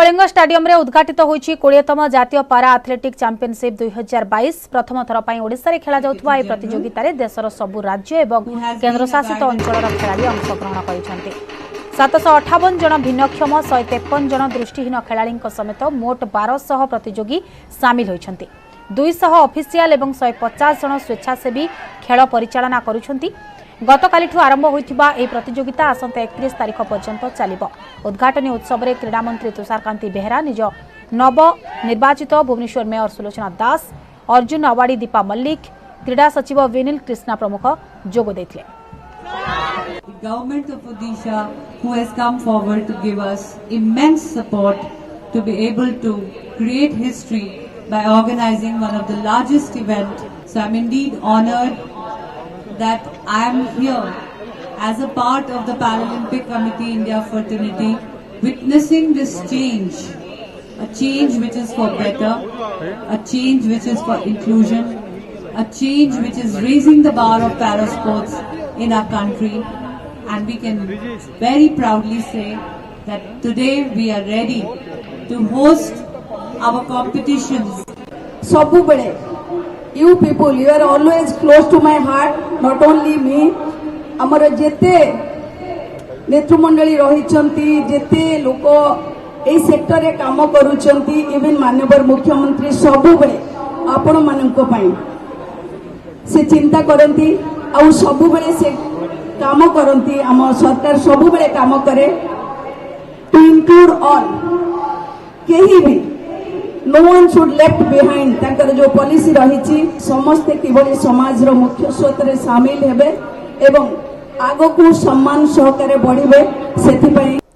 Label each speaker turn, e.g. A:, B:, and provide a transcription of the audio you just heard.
A: Kalinga stadium रे उद्घाटित होईछि 20तम जातीय पारा एथलेटिक चैंपियनशिप 2022 प्रथम थर पई ओडिसा रे खेला जाउथबा ए प्रतियोगिता रे देशर सबु राज्य एवं केंद्र शासित अंचलर खेलाड़ी अंशग्रहण करिसंते। 758 जन भिन्नक्षम 153 जन दृष्टिहीन खेलाड़ी समेत मोट 1200 प्रतियोगी सामिल होइछंते। 200 ऑफिशियल एवं 150 जन स्वेच्छासेवी खेल परिचालना करुछंती। गतकाली आरंभ होइथिबा ए प्रतियोगिता आसंता 31 तारिख पर्यंत चलिबो। उद्घाटनी उत्सव में क्रीड़ा मंत्री तुषारकांति बेहेरा, निज नव निर्वाचित भुवनेश्वर मेयर सुलोचना दास, अर्जुन अवार्डी दीपा मल्लिक, क्रीड़ा सचिव विनील कृष्णा प्रमुख जोग देथिले।
B: The government of Odisha, who has come forward to give us immense support to be able to create history by organizing one of the largest events. So I'm indeed honored that I am here as a part of the Paralympic Committee India Fraternity, witnessing this change, a change which is for better, a change which is for inclusion, a change which is raising the bar of para sports in our country, and we can very proudly say that today we are ready to host our competitions.
C: You people, you are always close to my heart, not only me. आमर जेते नेतृमंडली रहिचंती, जेते लोक A sector रे काम करूचंती, even माननीय मुख्यमंत्री सबु बेले आपण माननको पई से चिंता करंती आ सबु बेले से काम करंती। आम सरकार सबु बेले काम करे टू इंक्लूड ऑल, केही भी no one should left behind। ताकर जो पॉलिसी रही समस्ते किभली समाज रो मुख्य स्रोत रे शामिल हेबे एवं आगो को सम्मान सहकारे बढ़िबे सेति पई